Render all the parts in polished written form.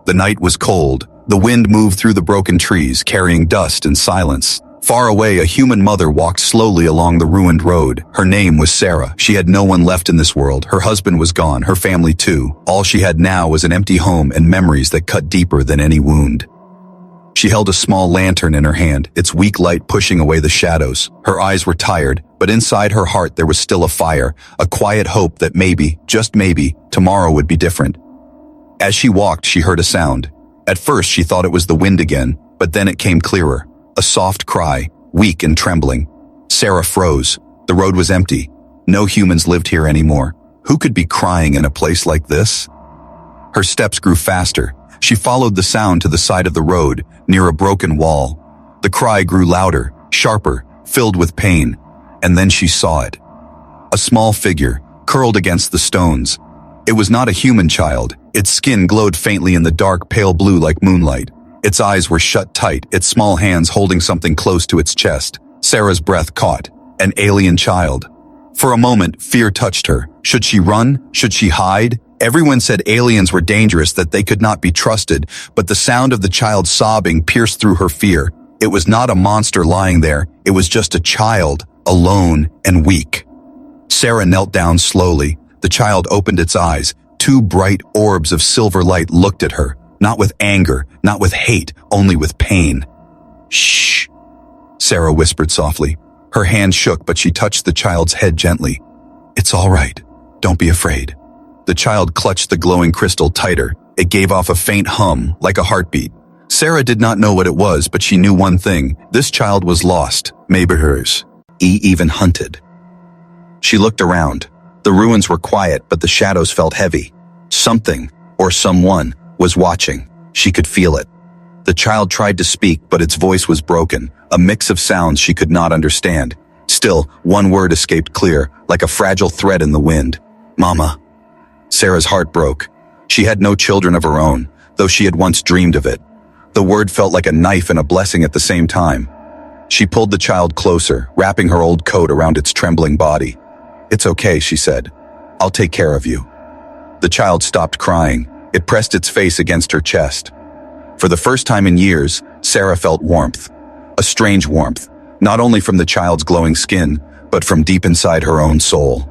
The night was cold. The wind moved through the broken trees, carrying dust and silence. Far away, a human mother walked slowly along the ruined road. Her name was Sarah. She had no one left in this world. Her husband was gone, her family too. All she had now was an empty home and memories that cut deeper than any wound. She held a small lantern in her hand, its weak light pushing away the shadows. Her eyes were tired, but inside her heart there was still a fire, a quiet hope that maybe, just maybe, tomorrow would be different. As she walked, she heard a sound. At first, she thought it was the wind again, but then it came clearer. A soft cry, weak and trembling. Sarah froze. The road was empty. No humans lived here anymore. Who could be crying in a place like this? Her steps grew faster. She followed the sound to the side of the road, near a broken wall. The cry grew louder, sharper, filled with pain. And then she saw it. A small figure, curled against the stones. It was not a human child. Its skin glowed faintly in the dark, pale blue like moonlight. Its eyes were shut tight, its small hands holding something close to its chest. Sarah's breath caught. An alien child. For a moment, fear touched her. Should she run? Should she hide? Everyone said aliens were dangerous, that they could not be trusted, but the sound of the child sobbing pierced through her fear. It was not a monster lying there. It was just a child, alone and weak. Sarah knelt down slowly. The child opened its eyes. Two bright orbs of silver light looked at her, not with anger, not with hate, only with pain. "Shh," Sarah whispered softly. Her hand shook, but she touched the child's head gently. "It's all right. Don't be afraid." The child clutched the glowing crystal tighter. It gave off a faint hum, like a heartbeat. Sarah did not know what it was, but she knew one thing. This child was lost, maybe hers. Even hunted. She looked around. The ruins were quiet, but the shadows felt heavy. Something, or someone, was watching. She could feel it. The child tried to speak, but its voice was broken, a mix of sounds she could not understand. Still, one word escaped clear, like a fragile thread in the wind. "Mama." Sarah's heart broke. She had no children of her own, though she had once dreamed of it. The word felt like a knife and a blessing at the same time. She pulled the child closer, wrapping her old coat around its trembling body. "It's okay," she said. "I'll take care of you." The child stopped crying. It pressed its face against her chest. For the first time in years, Sarah felt warmth. A strange warmth, not only from the child's glowing skin, but from deep inside her own soul.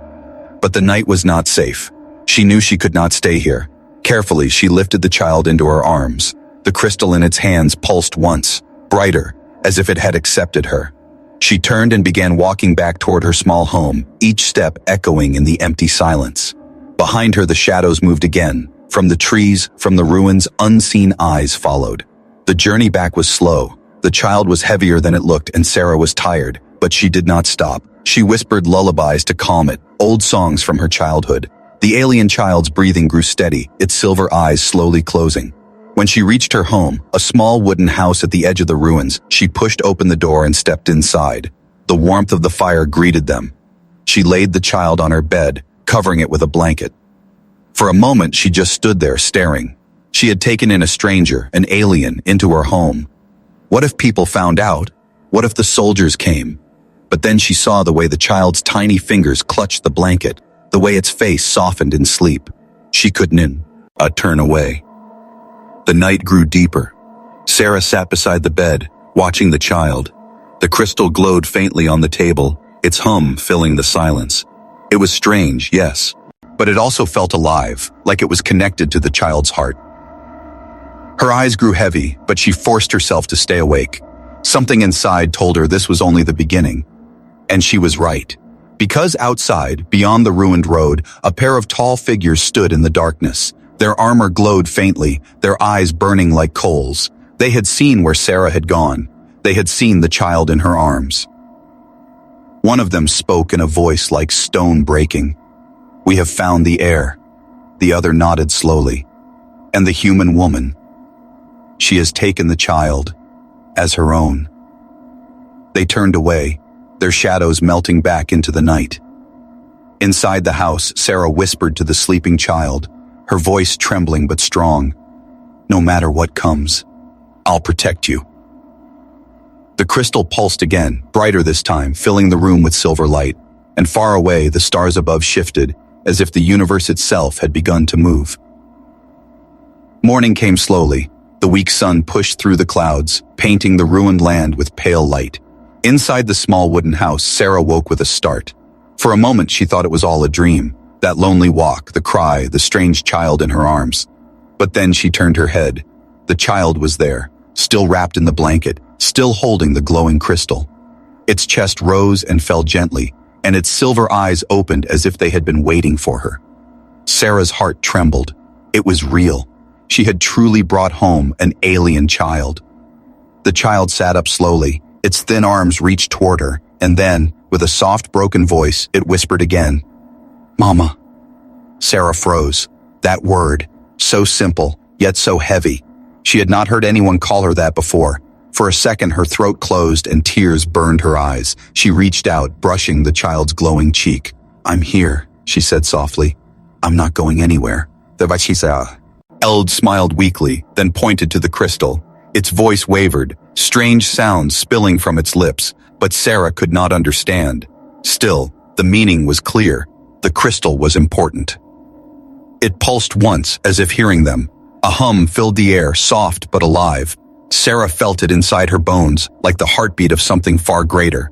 But the night was not safe. She knew she could not stay here. Carefully, she lifted the child into her arms. The crystal in its hands pulsed once, brighter, as if it had accepted her. She turned and began walking back toward her small home, each step echoing in the empty silence. Behind her, the shadows moved again. From the trees, from the ruins, unseen eyes followed. The journey back was slow. The child was heavier than it looked, and Sarah was tired, but she did not stop. She whispered lullabies to calm it, old songs from her childhood. The alien child's breathing grew steady, its silver eyes slowly closing. When she reached her home, a small wooden house at the edge of the ruins, she pushed open the door and stepped inside. The warmth of the fire greeted them. She laid the child on her bed, covering it with a blanket. For a moment, she just stood there staring. She had taken in a stranger, an alien, into her home. What if people found out? What if the soldiers came? But then she saw the way the child's tiny fingers clutched the blanket, the way its face softened in sleep. She couldn't turn away. The night grew deeper. Sarah sat beside the bed, watching the child. The crystal glowed faintly on the table, its hum filling the silence. It was strange, yes, but it also felt alive, like it was connected to the child's heart. Her eyes grew heavy, but she forced herself to stay awake. Something inside told her this was only the beginning. And she was right. Because outside, beyond the ruined road, a pair of tall figures stood in the darkness. Their armor glowed faintly, their eyes burning like coals. They had seen where Sarah had gone. They had seen the child in her arms. One of them spoke in a voice like stone breaking. "We have found the heir." The other nodded slowly. "And the human woman. She has taken the child as her own." They turned away, their shadows melting back into the night. Inside the house, Sarah whispered to the sleeping child, her voice trembling but strong. "No matter what comes, I'll protect you." The crystal pulsed again, brighter this time, filling the room with silver light, and far away the stars above shifted, as if the universe itself had begun to move. Morning came slowly. The weak sun pushed through the clouds, painting the ruined land with pale light. Inside the small wooden house, Sarah woke with a start. For a moment she thought it was all a dream, that lonely walk, the cry, the strange child in her arms. But then she turned her head. The child was there, still wrapped in the blanket, still holding the glowing crystal. Its chest rose and fell gently, and its silver eyes opened as if they had been waiting for her. Sarah's heart trembled. It was real. She had truly brought home an alien child. The child sat up slowly. Its thin arms reached toward her, and then, with a soft, broken voice, it whispered again, "Mama." Sarah froze. That word, so simple, yet so heavy. She had not heard anyone call her that before. For a second, her throat closed and tears burned her eyes. She reached out, brushing the child's glowing cheek. "I'm here," she said softly. "I'm not going anywhere." Eld smiled weakly, then pointed to the crystal. Its voice wavered, strange sounds spilling from its lips, but Sarah could not understand. Still, the meaning was clear. The crystal was important. It pulsed once, as if hearing them. A hum filled the air, soft but alive. Sarah felt it inside her bones, like the heartbeat of something far greater.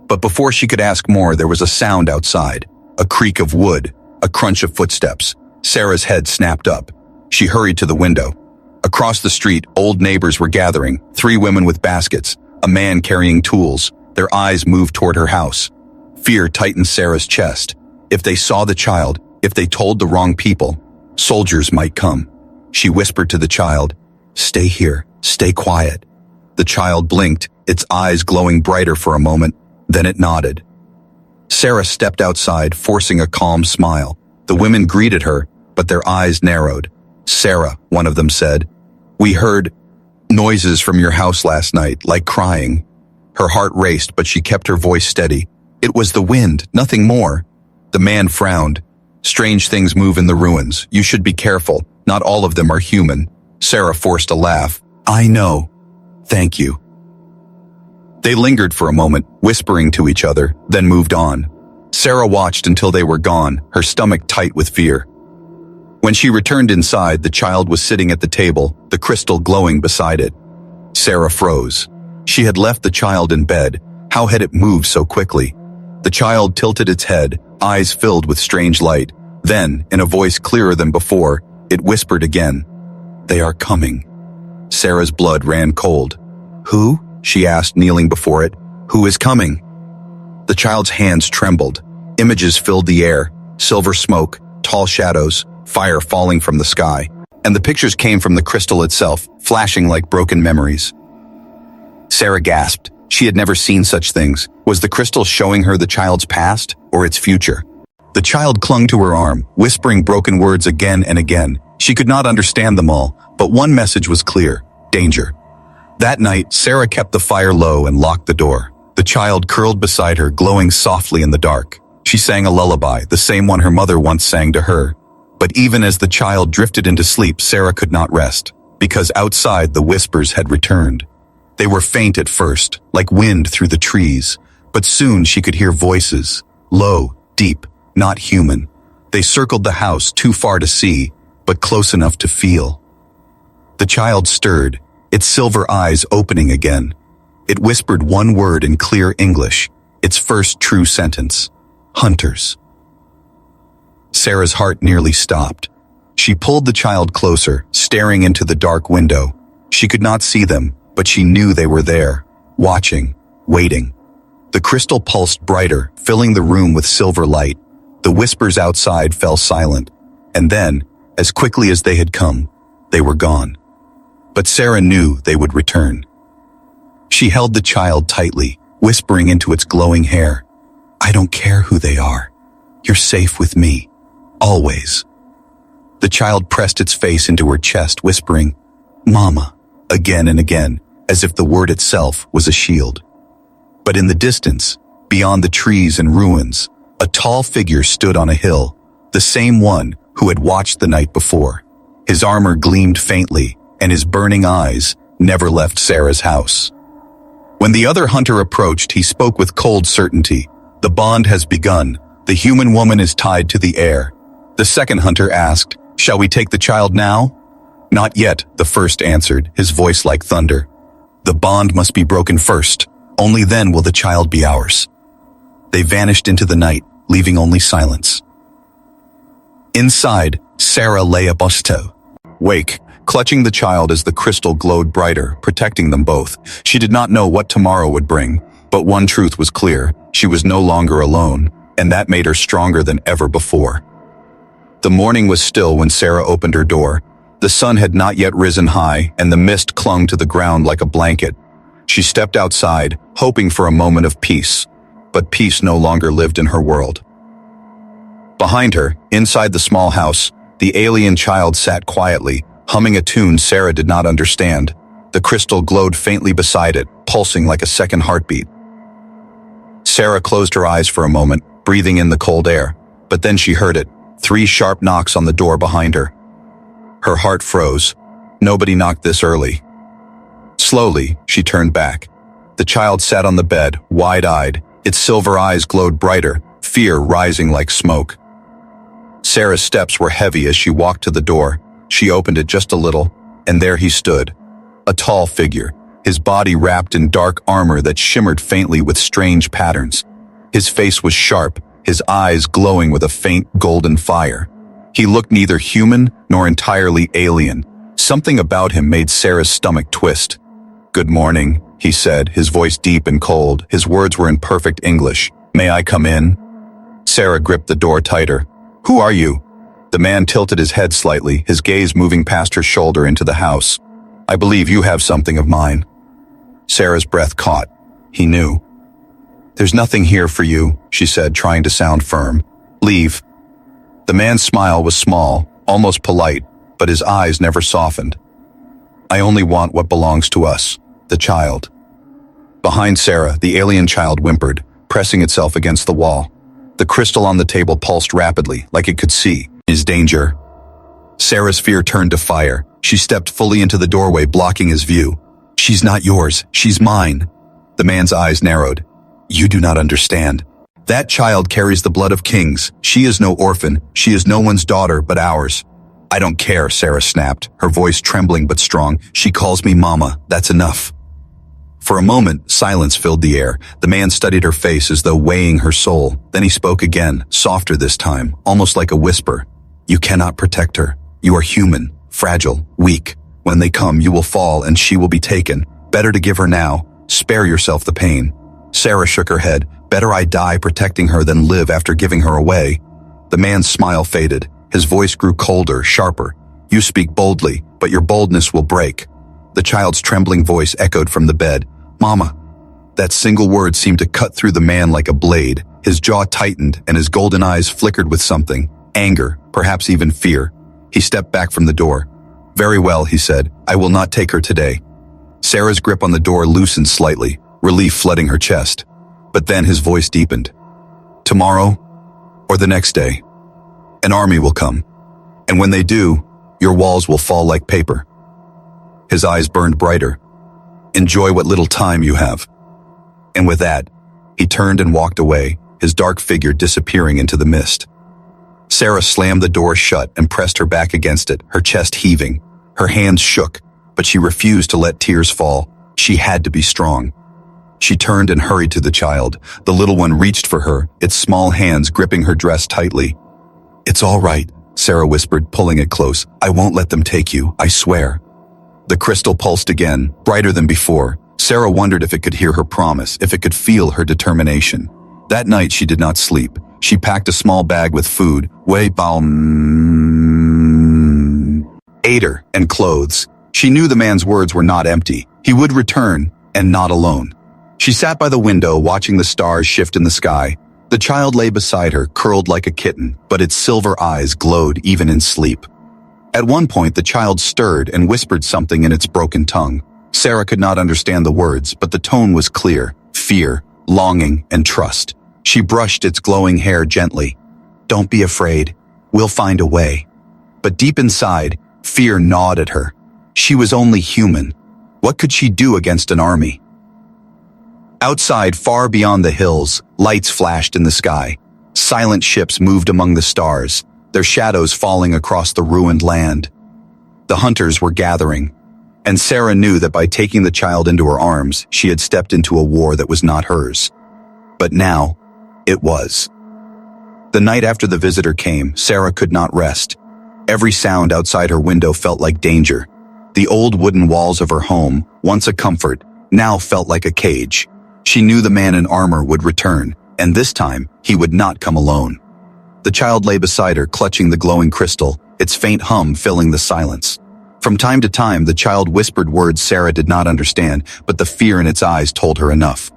But before she could ask more, there was a sound outside. A creak of wood, a crunch of footsteps. Sarah's head snapped up. She hurried to the window. Across the street, old neighbors were gathering, 3 women with baskets, a man carrying tools. Their eyes moved toward her house. Fear tightened Sarah's chest. If they saw the child, if they told the wrong people, soldiers might come. She whispered to the child, "Stay here, stay quiet." The child blinked, its eyes glowing brighter for a moment, then it nodded. Sarah stepped outside, forcing a calm smile. The women greeted her, but their eyes narrowed. "Sarah," one of them said, "we heard noises from your house last night, like crying." Her heart raced, but she kept her voice steady. "It was the wind, nothing more." The man frowned. "Strange things move in the ruins. You should be careful. Not all of them are human." Sarah forced a laugh. "I know. Thank you." They lingered for a moment, whispering to each other, then moved on. Sarah watched until they were gone, her stomach tight with fear. When she returned inside, the child was sitting at the table, the crystal glowing beside it. Sarah froze. She had left the child in bed. How had it moved so quickly? The child tilted its head, eyes filled with strange light. Then, in a voice clearer than before, it whispered again, "They are coming." Sarah's blood ran cold. "Who?" she asked, kneeling before it. "Who is coming?" The child's hands trembled. Images filled the air, silver smoke, tall shadows, fire falling from the sky. And the pictures came from the crystal itself, flashing like broken memories. Sarah gasped. She had never seen such things. Was the crystal showing her the child's past, or its future? The child clung to her arm, whispering broken words again and again. She could not understand them all, but one message was clear: danger. That night, Sarah kept the fire low and locked the door. The child curled beside her, glowing softly in the dark. She sang a lullaby, the same one her mother once sang to her. But even as the child drifted into sleep, Sarah could not rest, because outside the whispers had returned. They were faint at first, like wind through the trees, but soon she could hear voices, low, deep, not human. They circled the house, too far to see, but close enough to feel. The child stirred, its silver eyes opening again. It whispered one word in clear English, its first true sentence: hunters. Sarah's heart nearly stopped. She pulled the child closer, staring into the dark window. She could not see them, but she knew they were there, watching, waiting. The crystal pulsed brighter, filling the room with silver light. The whispers outside fell silent, and then, as quickly as they had come, they were gone. But Sarah knew they would return. She held the child tightly, whispering into its glowing hair, "I don't care who they are. You're safe with me. Always." The child pressed its face into her chest, whispering, "Mama," again and again, as if the word itself was a shield. But in the distance, beyond the trees and ruins, a tall figure stood on a hill, the same one who had watched the night before. His armor gleamed faintly, and his burning eyes never left Sarah's house. When the other hunter approached, he spoke with cold certainty. "The bond has begun. The human woman is tied to the air." The second hunter asked, "Shall we take the child now?" Not yet, the first answered, his voice like thunder. The bond must be broken first. Only then will the child be ours. They vanished into the night, leaving only silence. Inside, Sarah lay awake, clutching the child as the crystal glowed brighter, protecting them both. She did not know what tomorrow would bring, but one truth was clear. She was no longer alone, and that made her stronger than ever before. The morning was still when Sarah opened her door. The sun had not yet risen high, and the mist clung to the ground like a blanket. She stepped outside, hoping for a moment of peace, but peace no longer lived in her world. Behind her, inside the small house, the alien child sat quietly, humming a tune Sarah did not understand. The crystal glowed faintly beside it, pulsing like a second heartbeat. Sarah closed her eyes for a moment, breathing in the cold air, but then she heard it, 3 sharp knocks on the door behind her. Her heart froze. Nobody knocked this early. Slowly, she turned back. The child sat on the bed, wide-eyed. Its silver eyes glowed brighter, fear rising like smoke. Sarah's steps were heavy as she walked to the door. She opened it just a little, and there he stood. A tall figure, his body wrapped in dark armor that shimmered faintly with strange patterns. His face was sharp, his eyes glowing with a faint golden fire. He looked neither human nor entirely alien. Something about him made Sarah's stomach twist. "Good morning," he said, his voice deep and cold. His words were in perfect English. "May I come in?" Sarah gripped the door tighter. "Who are you?" The man tilted his head slightly, his gaze moving past her shoulder into the house. "I believe you have something of mine." Sarah's breath caught. He knew. "There's nothing here for you," she said, trying to sound firm. "Leave." The man's smile was small, almost polite, but his eyes never softened. "I only want what belongs to us, the child." Behind Sarah, the alien child whimpered, pressing itself against the wall. The crystal on the table pulsed rapidly, like it could see. "Is danger?" Sarah's fear turned to fire. She stepped fully into the doorway, blocking his view. "She's not yours, she's mine." The man's eyes narrowed. "You do not understand. That child carries the blood of kings. She is no orphan. She is no one's daughter but ours." "I don't care," Sarah snapped, her voice trembling but strong. "She calls me Mama. That's enough." For a moment, silence filled the air. The man studied her face as though weighing her soul. Then he spoke again, softer this time, almost like a whisper. "You cannot protect her. You are human, fragile, weak. When they come, you will fall and she will be taken. Better to give her now. Spare yourself the pain." Sarah shook her head. "Better I die protecting her than live after giving her away." The man's smile faded. His voice grew colder, sharper. "You speak boldly, but your boldness will break." The child's trembling voice echoed from the bed. "Mama." That single word seemed to cut through the man like a blade. His jaw tightened and his golden eyes flickered with something. Anger, perhaps even fear. He stepped back from the door. "Very well," he said. "I will not take her today." Sarah's grip on the door loosened slightly, relief flooding her chest. But then his voice deepened. "Tomorrow, or the next day, an army will come. And when they do, your walls will fall like paper." His eyes burned brighter. "Enjoy what little time you have." And with that, he turned and walked away, his dark figure disappearing into the mist. Sarah slammed the door shut and pressed her back against it, her chest heaving. Her hands shook, but she refused to let tears fall. She had to be strong. She turned and hurried to the child. The little one reached for her, its small hands gripping her dress tightly. "It's all right," Sarah whispered, pulling it close. "I won't let them take you, I swear." The crystal pulsed again, brighter than before. Sarah wondered if it could hear her promise, if it could feel her determination. That night she did not sleep. She packed a small bag with food, ate her, and clothes. She knew the man's words were not empty. He would return, and not alone. She sat by the window, watching the stars shift in the sky. The child lay beside her, curled like a kitten, but its silver eyes glowed even in sleep. At one point, the child stirred and whispered something in its broken tongue. Sarah could not understand the words, but the tone was clear: fear, longing, and trust. She brushed its glowing hair gently. "Don't be afraid. We'll find a way." But deep inside, fear gnawed at her. She was only human. What could she do against an army? Outside, far beyond the hills, lights flashed in the sky. Silent ships moved among the stars, their shadows falling across the ruined land. The hunters were gathering, and Sarah knew that by taking the child into her arms, she had stepped into a war that was not hers. But now, it was. The night after the visitor came, Sarah could not rest. Every sound outside her window felt like danger. The old wooden walls of her home, once a comfort, now felt like a cage. She knew the man in armor would return, and this time, he would not come alone. The child lay beside her, clutching the glowing crystal, its faint hum filling the silence. From time to time, the child whispered words Sarah did not understand, but the fear in its eyes told her enough.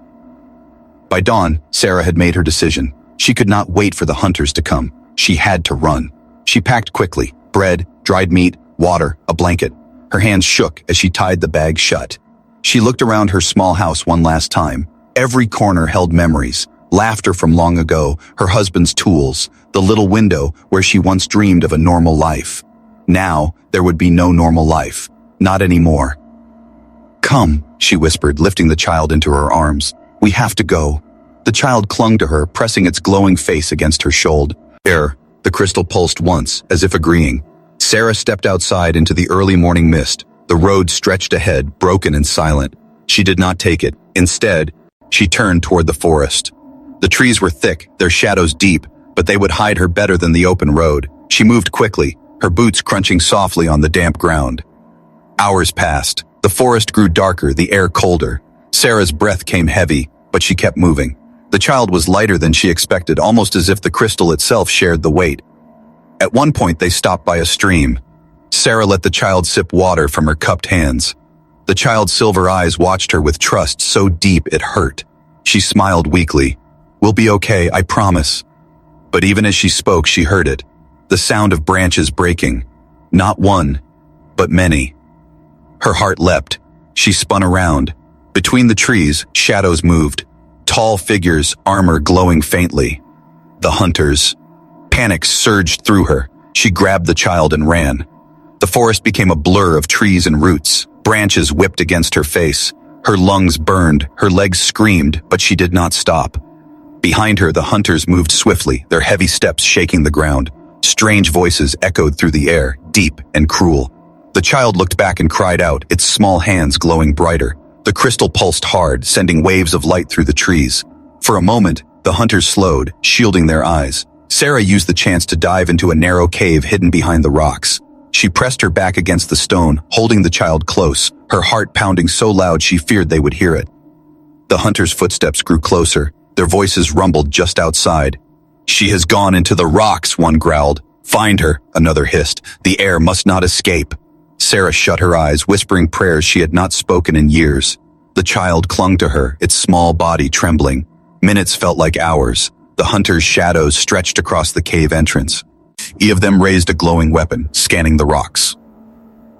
By dawn, Sarah had made her decision. She could not wait for the hunters to come. She had to run. She packed quickly: bread, dried meat, water, a blanket. Her hands shook as she tied the bag shut. She looked around her small house one last time. Every corner held memories, laughter from long ago, her husband's tools, the little window where she once dreamed of a normal life. Now, there would be no normal life. Not anymore. "Come," she whispered, lifting the child into her arms. "We have to go." The child clung to her, pressing its glowing face against her shoulder. The crystal pulsed once, as if agreeing. Sarah stepped outside into the early morning mist. The road stretched ahead, broken and silent. She did not take it. Instead, she turned toward the forest. The trees were thick, their shadows deep, but they would hide her better than the open road. She moved quickly, her boots crunching softly on the damp ground. Hours passed. The forest grew darker, the air colder. Sarah's breath came heavy, but she kept moving. The child was lighter than she expected, almost as if the crystal itself shared the weight. At one point, they stopped by a stream. Sarah let the child sip water from her cupped hands. The child's silver eyes watched her with trust so deep it hurt. She smiled weakly. "We'll be okay, I promise." But even as she spoke, she heard it. The sound of branches breaking. Not one, but many. Her heart leapt. She spun around. Between the trees, shadows moved. Tall figures, armor glowing faintly. The hunters. Panic surged through her. She grabbed the child and ran. The forest became a blur of trees and roots. Branches whipped against her face. Her lungs burned, her legs screamed, but she did not stop. Behind her, the hunters moved swiftly, their heavy steps shaking the ground. Strange voices echoed through the air, deep and cruel. The child looked back and cried out, its small hands glowing brighter. The crystal pulsed hard, sending waves of light through the trees. For a moment, the hunters slowed, shielding their eyes. Sarah used the chance to dive into a narrow cave hidden behind the rocks. She pressed her back against the stone, holding the child close, her heart pounding so loud she feared they would hear it. The hunters' footsteps grew closer. Their voices rumbled just outside. "She has gone into the rocks," one growled. "Find her," another hissed. "The air must not escape." Sarah shut her eyes, whispering prayers she had not spoken in years. The child clung to her, its small body trembling. Minutes felt like hours. The hunters' shadows stretched across the cave entrance. Each of them raised a glowing weapon, scanning the rocks.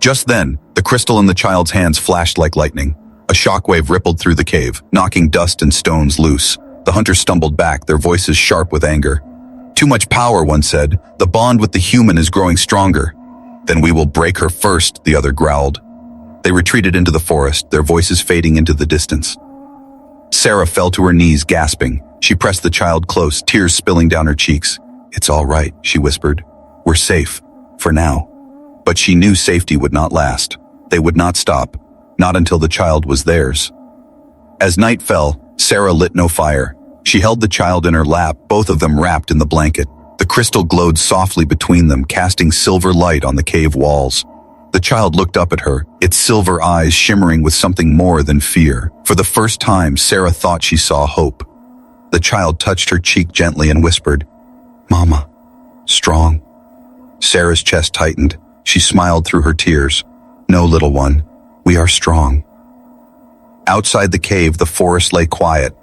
Just then, the crystal in the child's hands flashed like lightning. A shockwave rippled through the cave, knocking dust and stones loose. The hunters stumbled back, their voices sharp with anger. "Too much power," one said. "The bond with the human is growing stronger." "Then we will break her first," the other growled. They retreated into the forest, their voices fading into the distance. Sarah fell to her knees, gasping. She pressed the child close, tears spilling down her cheeks. "It's all right," she whispered. "We're safe. For now." But she knew safety would not last. They would not stop. Not until the child was theirs. As night fell, Sarah lit no fire. She held the child in her lap, both of them wrapped in the blanket. The crystal glowed softly between them, casting silver light on the cave walls. The child looked up at her, its silver eyes shimmering with something more than fear. For the first time, Sarah thought she saw hope. The child touched her cheek gently and whispered, "Mama, strong." Sarah's chest tightened. She smiled through her tears. "No, little one, we are strong." Outside the cave, the forest lay quiet.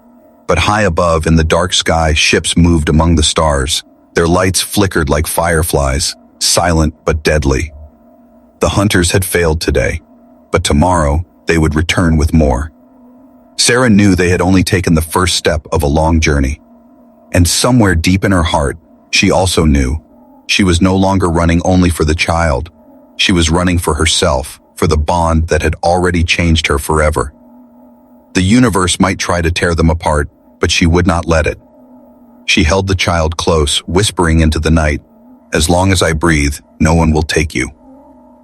But high above, in the dark sky, ships moved among the stars. Their lights flickered like fireflies, silent but deadly. The hunters had failed today, but tomorrow they would return with more. Sarah knew they had only taken the first step of a long journey. And somewhere deep in her heart, she also knew she was no longer running only for the child. She was running for herself, for the bond that had already changed her forever. The universe might try to tear them apart, but she would not let it. She held the child close, whispering into the night, "As long as I breathe, no one will take you."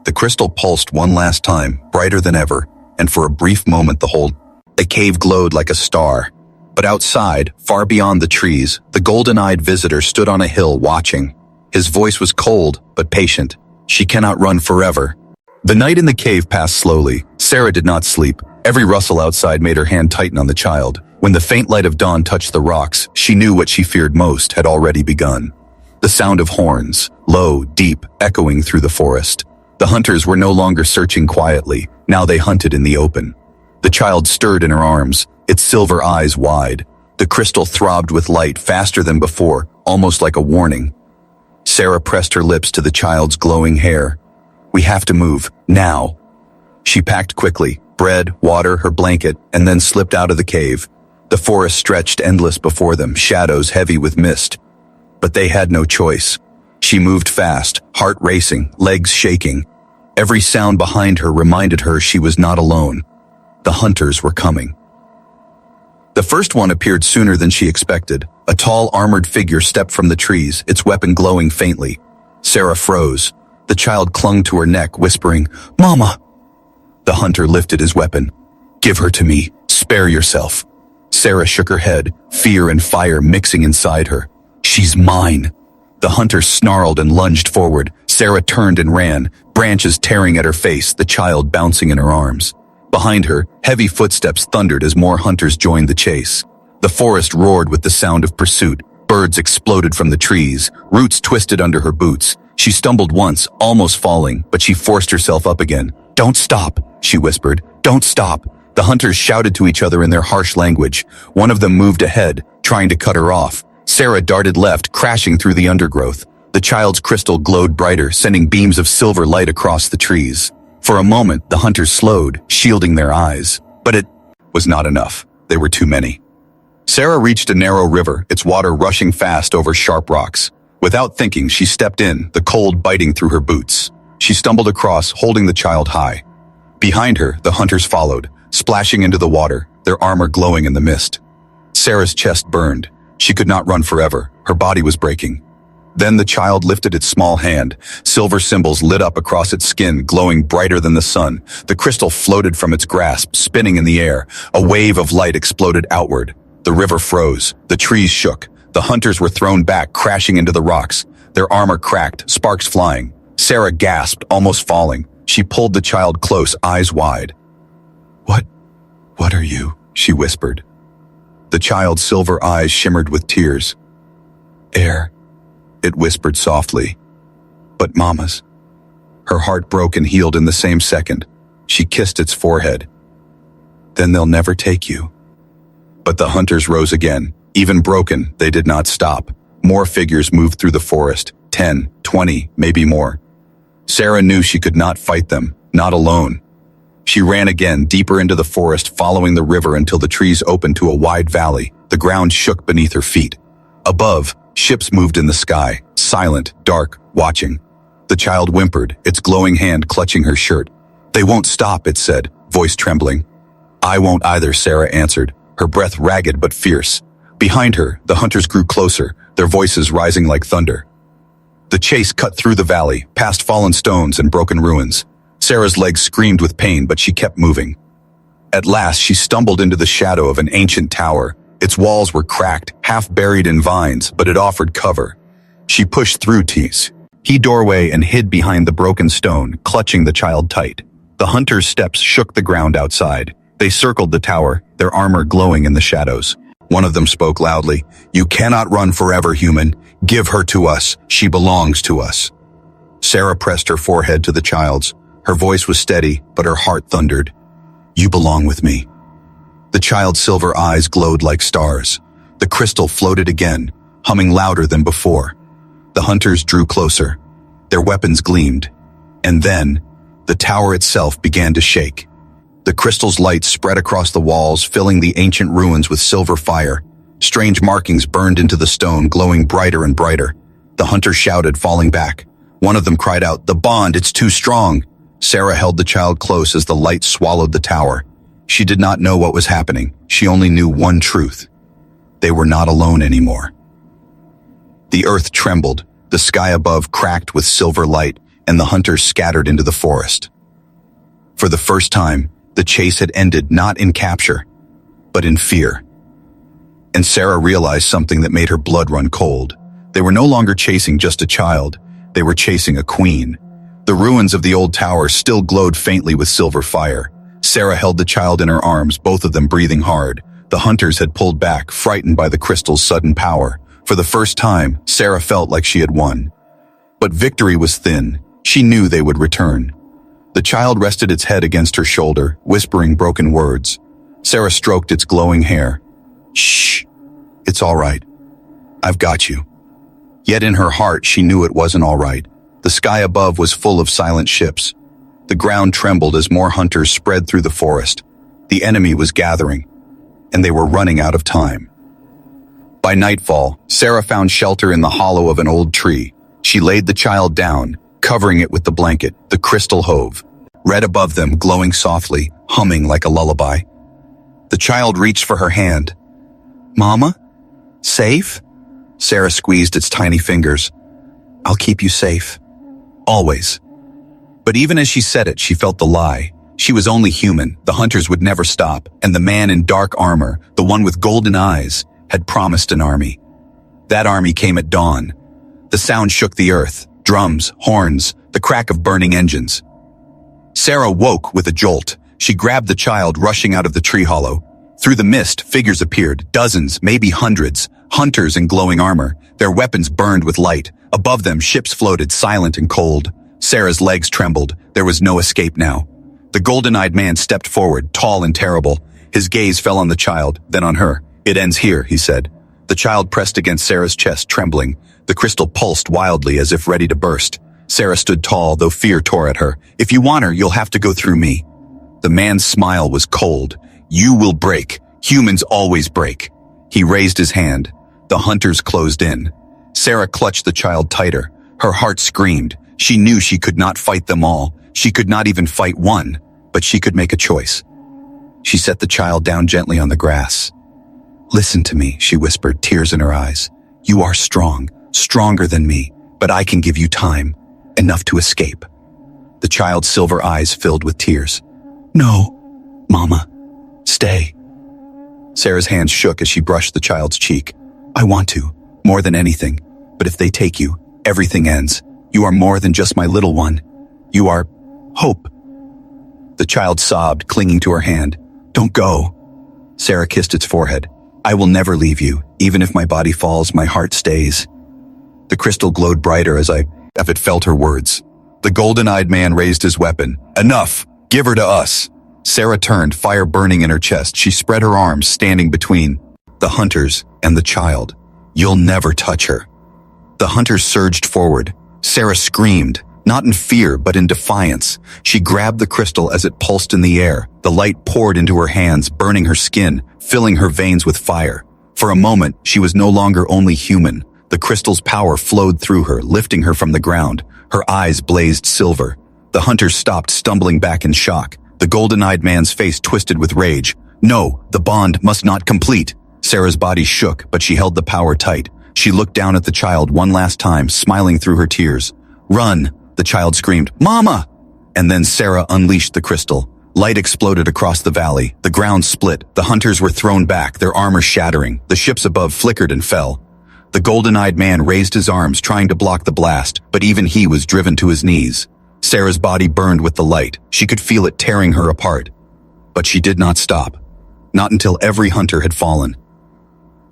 The crystal pulsed one last time, brighter than ever, and for a brief moment the cave glowed like a star. But outside, far beyond the trees, the golden-eyed visitor stood on a hill watching. His voice was cold, but patient. She cannot run forever. The night in the cave passed slowly. Sarah did not sleep. Every rustle outside made her hand tighten on the child. When the faint light of dawn touched the rocks, she knew what she feared most had already begun. The sound of horns, low, deep, echoing through the forest. The hunters were no longer searching quietly. Now they hunted in the open. The child stirred in her arms, its silver eyes wide. The crystal throbbed with light faster than before, almost like a warning. Sarah pressed her lips to the child's glowing hair. "We have to move, now." She packed quickly, bread, water, her blanket, and then slipped out of the cave. The forest stretched endless before them, shadows heavy with mist. But they had no choice. She moved fast, heart racing, legs shaking. Every sound behind her reminded her she was not alone. The hunters were coming. The first one appeared sooner than she expected. A tall, armored figure stepped from the trees, its weapon glowing faintly. Sarah froze. The child clung to her neck, whispering, "Mama!" The hunter lifted his weapon. "Give her to me. Spare yourself." Sarah shook her head, fear and fire mixing inside her. "She's mine." The hunter snarled and lunged forward. Sarah turned and ran, branches tearing at her face, the child bouncing in her arms. Behind her, heavy footsteps thundered as more hunters joined the chase. The forest roared with the sound of pursuit. Birds exploded from the trees, roots twisted under her boots. She stumbled once, almost falling, but she forced herself up again. "Don't stop," she whispered. "Don't stop." The hunters shouted to each other in their harsh language. One of them moved ahead, trying to cut her off. Sarah darted left, crashing through the undergrowth. The child's crystal glowed brighter, sending beams of silver light across the trees. For a moment, the hunters slowed, shielding their eyes. But it was not enough. They were too many. Sarah reached a narrow river, its water rushing fast over sharp rocks. Without thinking, she stepped in, the cold biting through her boots. She stumbled across, holding the child high. Behind her, the hunters followed, splashing into the water, their armor glowing in the mist. Sarah's chest burned. She could not run forever. Her body was breaking. Then the child lifted its small hand. Silver symbols lit up across its skin, glowing brighter than the sun. The crystal floated from its grasp, spinning in the air. A wave of light exploded outward. The river froze. The trees shook. The hunters were thrown back, crashing into the rocks. Their armor cracked, sparks flying. Sarah gasped, almost falling. She pulled the child close, eyes wide. What are you?" she whispered. The child's silver eyes shimmered with tears. "Air," it whispered softly. "But Mama's." Her heart broke and healed in the same second. She kissed its forehead. "Then they'll never take you." But the hunters rose again. Even broken, they did not stop. More figures moved through the forest, 10, 20, maybe more. Sarah knew she could not fight them, not alone. She ran again, deeper into the forest, following the river until the trees opened to a wide valley. The ground shook beneath her feet. Above, ships moved in the sky, silent, dark, watching. The child whimpered, its glowing hand clutching her shirt. "They won't stop," it said, voice trembling. "I won't either," Sarah answered, her breath ragged but fierce. Behind her, the hunters grew closer, their voices rising like thunder. The chase cut through the valley, past fallen stones and broken ruins. Sarah's legs screamed with pain, but she kept moving. At last, she stumbled into the shadow of an ancient tower. Its walls were cracked, half buried in vines, but it offered cover. She pushed through T's doorway and hid behind the broken stone, clutching the child tight. The hunters' steps shook the ground outside. They circled the tower, their armor glowing in the shadows. One of them spoke loudly, "You cannot run forever, human. Give her to us. She belongs to us." Sarah pressed her forehead to the child's. Her voice was steady, but her heart thundered. "You belong with me." The child's silver eyes glowed like stars. The crystal floated again, humming louder than before. The hunters drew closer. Their weapons gleamed. And then, the tower itself began to shake. The crystal's light spread across the walls, filling the ancient ruins with silver fire. Strange markings burned into the stone, glowing brighter and brighter. The hunter shouted, falling back. One of them cried out, "The bond, it's too strong." Sarah held the child close as the light swallowed the tower. She did not know what was happening. She only knew one truth. They were not alone anymore. The earth trembled. The sky above cracked with silver light. and the hunters scattered into the forest. For the first time, the chase had ended not in capture, but in fear. And Sarah realized something that made her blood run cold. They were no longer chasing just a child, they were chasing a queen. The ruins of the old tower still glowed faintly with silver fire. Sarah held the child in her arms, both of them breathing hard. The hunters had pulled back, frightened by the crystal's sudden power. For the first time, Sarah felt like she had won. But victory was thin. She knew they would return. The child rested its head against her shoulder, whispering broken words. Sarah stroked its glowing hair. Shh, it's all right. I've got you. Yet in her heart, she knew it wasn't all right. The sky above was full of silent ships. The ground trembled as more hunters spread through the forest. The enemy was gathering, and they were running out of time. By nightfall, Sarah found shelter in the hollow of an old tree. She laid the child down, covering it with the blanket, the crystal hove. Red above them, glowing softly, humming like a lullaby. The child reached for her hand. Mama? Safe? Sarah squeezed its tiny fingers. I'll keep you safe. Always. But even as she said it, she felt the lie. She was only human, the hunters would never stop, and the man in dark armor, the one with golden eyes, had promised an army. That army came at dawn. The sound shook the earth, drums, horns, the crack of burning engines. Sarah woke with a jolt. She grabbed the child, rushing out of the tree hollow. Through the mist, figures appeared, dozens, maybe hundreds, hunters in glowing armor. Their weapons burned with light. Above them, ships floated, silent and cold. Sarah's legs trembled. There was no escape now. The golden-eyed man stepped forward, tall and terrible. His gaze fell on the child, then on her. It ends here, he said. The child pressed against Sarah's chest, trembling. The crystal pulsed wildly as if ready to burst. Sarah stood tall, though fear tore at her. If you want her, you'll have to go through me. The man's smile was cold. You will break. Humans always break. He raised his hand. The hunters closed in. Sarah clutched the child tighter. Her heart screamed. She knew she could not fight them all. She could not even fight one, but she could make a choice. She set the child down gently on the grass. Listen to me, she whispered, tears in her eyes. You are strong, stronger than me, but I can give you time, enough to escape. The child's silver eyes filled with tears. No, Mama, stay. Sarah's hands shook as she brushed the child's cheek. I want to, more than anything, but if they take you, everything ends. You are more than just my little one. You are hope. The child sobbed, clinging to her hand. Don't go. Sarah kissed its forehead. I will never leave you. Even if my body falls, my heart stays. The crystal glowed brighter as it felt her words. The golden-eyed man raised his weapon. Enough! Give her to us! Sarah turned, fire burning in her chest. She spread her arms, standing between the hunters and the child. You'll never touch her. The hunters surged forward. Sarah screamed, not in fear, but in defiance. She grabbed the crystal as it pulsed in the air. The light poured into her hands, burning her skin, filling her veins with fire. For a moment, she was no longer only human. The crystal's power flowed through her, lifting her from the ground. Her eyes blazed silver. The hunters stopped, stumbling back in shock. The golden-eyed man's face twisted with rage. No, the bond must not complete. Sarah's body shook, but she held the power tight. She looked down at the child one last time, smiling through her tears. Run, the child screamed. Mama! And then Sarah unleashed the crystal. Light exploded across the valley. The ground split. The hunters were thrown back, their armor shattering. The ships above flickered and fell. The golden-eyed man raised his arms, trying to block the blast, but even he was driven to his knees. Sarah's body burned with the light. She could feel it tearing her apart. But she did not stop. Not until every hunter had fallen.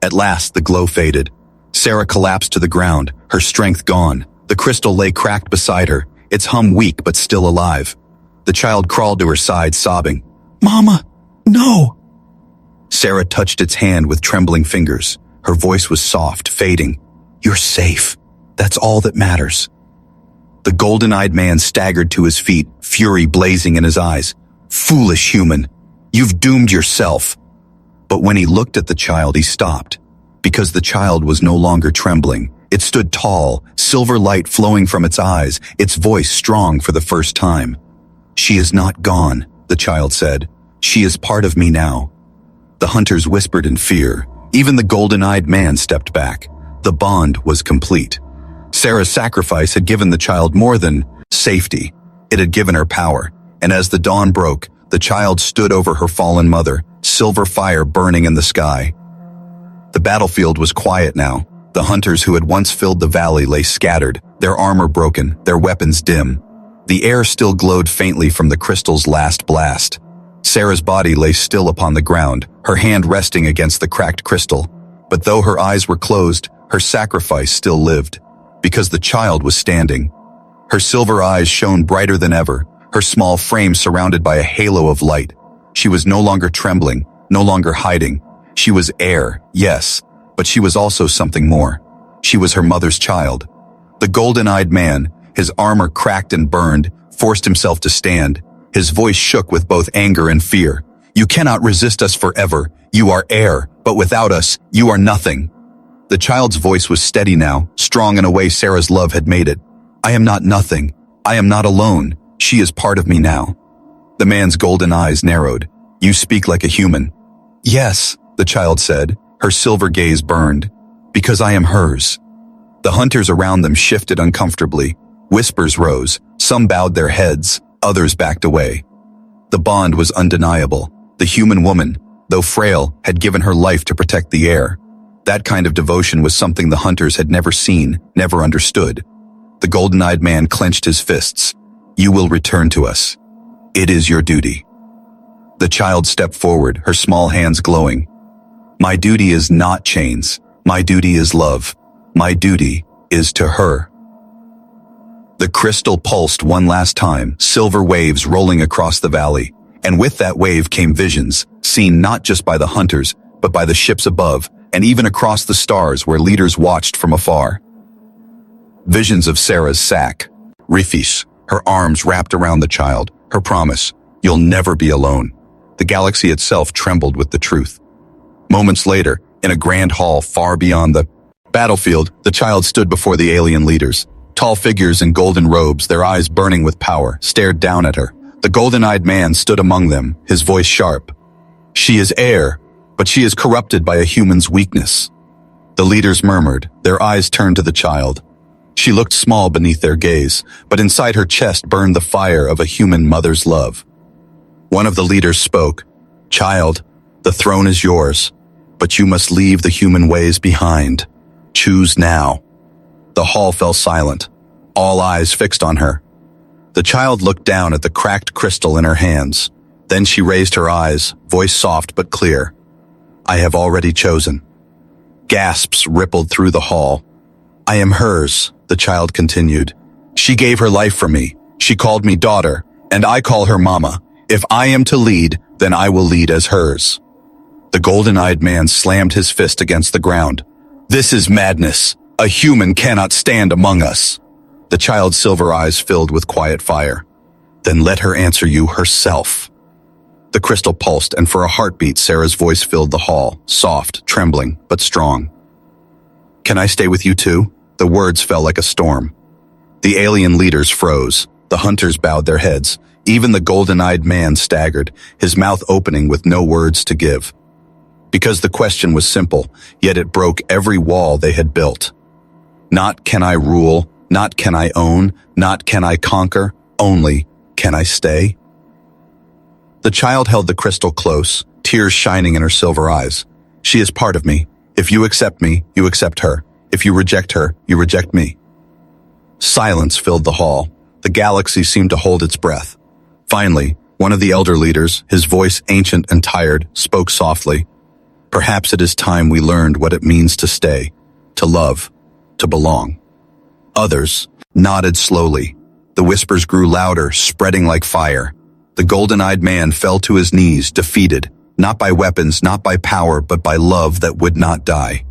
At last, the glow faded. Sarah collapsed to the ground, her strength gone. The crystal lay cracked beside her, its hum weak but still alive. The child crawled to her side, sobbing. Mama, no! Sarah touched its hand with trembling fingers. Her voice was soft, fading. You're safe. That's all that matters. The golden-eyed man staggered to his feet, fury blazing in his eyes. Foolish human, you've doomed yourself. But when he looked at the child, he stopped, because the child was no longer trembling. It stood tall, silver light flowing from its eyes, its voice strong for the first time. She is not gone, the child said. She is part of me now. The hunters whispered in fear. Even the golden-eyed man stepped back. The bond was complete. Sarah's sacrifice had given the child more than Safety. It had given her power, and as the dawn broke, the child stood over her fallen mother, silver fire burning in the sky. The battlefield was quiet now. The hunters who had once filled the valley lay scattered, their armor broken, their weapons dim. The air still glowed faintly from the crystal's last blast. Sarah's body lay still upon the ground, her hand resting against the cracked crystal. But though her eyes were closed, her sacrifice still lived, because the child was standing. Her silver eyes shone brighter than ever, her small frame surrounded by a halo of light. She was no longer trembling, no longer hiding. She was air, yes, but she was also something more. She was her mother's child. The golden-eyed man, his armor cracked and burned, forced himself to stand. His voice shook with both anger and fear. "You cannot resist us forever. You are air, but without us, you are nothing." The child's voice was steady now, strong in a way Sarah's love had made it. "I am not nothing. I am not alone. She is part of me now." The man's golden eyes narrowed. "You speak like a human." "Yes," the child said, her silver gaze burned. "Because I am hers." The hunters around them shifted uncomfortably. Whispers rose. Some bowed their heads, others backed away. The bond was undeniable. The human woman, though frail, had given her life to protect the air. That kind of devotion was something the hunters had never seen, never understood. The golden-eyed man clenched his fists. "You will return to us. It is your duty." The child stepped forward, her small hands glowing. "My duty is not chains. My duty is love. My duty is to her." The crystal pulsed one last time, silver waves rolling across the valley. And with that wave came visions, seen not just by the hunters, but by the ships above, and even across the stars where leaders watched from afar. Visions of Sarah's sack, Rifis, her arms wrapped around the child, her promise, "You'll never be alone." The galaxy itself trembled with the truth. Moments later, in a grand hall far beyond the battlefield, the child stood before the alien leaders. Tall figures in golden robes, their eyes burning with power, stared down at her. The golden-eyed man stood among them, his voice sharp. "She is air, but she is corrupted by a human's weakness." The leaders murmured, their eyes turned to the child. She looked small beneath their gaze, but inside her chest burned the fire of a human mother's love. One of the leaders spoke. "Child, the throne is yours, but you must leave the human ways behind. Choose now." The hall fell silent, all eyes fixed on her. The child looked down at the cracked crystal in her hands. Then she raised her eyes, voice soft but clear. "I have already chosen." Gasps rippled through the hall. "I am hers," the child continued. "She gave her life for me. She called me daughter, and I call her mama. If I am to lead, then I will lead as hers." The golden-eyed man slammed his fist against the ground. "This is madness. A human cannot stand among us." The child's silver eyes filled with quiet fire. "Then let her answer you herself." The crystal pulsed, and for a heartbeat, Sarah's voice filled the hall, soft, trembling, but strong. "Can I stay with you too?" The words fell like a storm. The alien leaders froze. The hunters bowed their heads. Even the golden-eyed man staggered, his mouth opening with no words to give. Because the question was simple, yet it broke every wall they had built. Not can I rule, not can I own, not can I conquer, only can I stay? The child held the crystal close, tears shining in her silver eyes. "She is part of me. If you accept me, you accept her. If you reject her, you reject me." Silence filled the hall. The galaxy seemed to hold its breath. Finally, one of the elder leaders, his voice ancient and tired, spoke softly. "Perhaps it is time we learned what it means to stay, to love, to belong." Others nodded slowly. The whispers grew louder, spreading like fire. The golden-eyed man fell to his knees, defeated, not by weapons, not by power, but by love that would not die.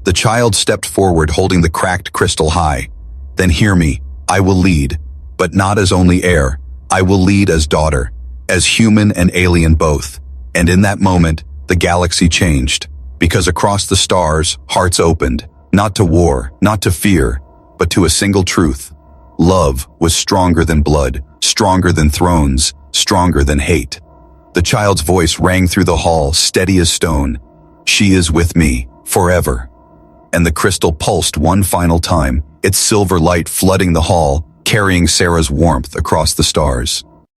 The child stepped forward, holding the cracked crystal high. "Then hear me, I will lead, but not as only heir. I will lead as daughter, as human and alien both." And in that moment, the galaxy changed, because across the stars, hearts opened, not to war, not to fear, but to a single truth. Love was stronger than blood, stronger than thrones, stronger than hate. The child's voice rang through the hall, steady as stone. "She is with me, forever." And the crystal pulsed one final time, its silver light flooding the hall, carrying Sarah's warmth across the stars.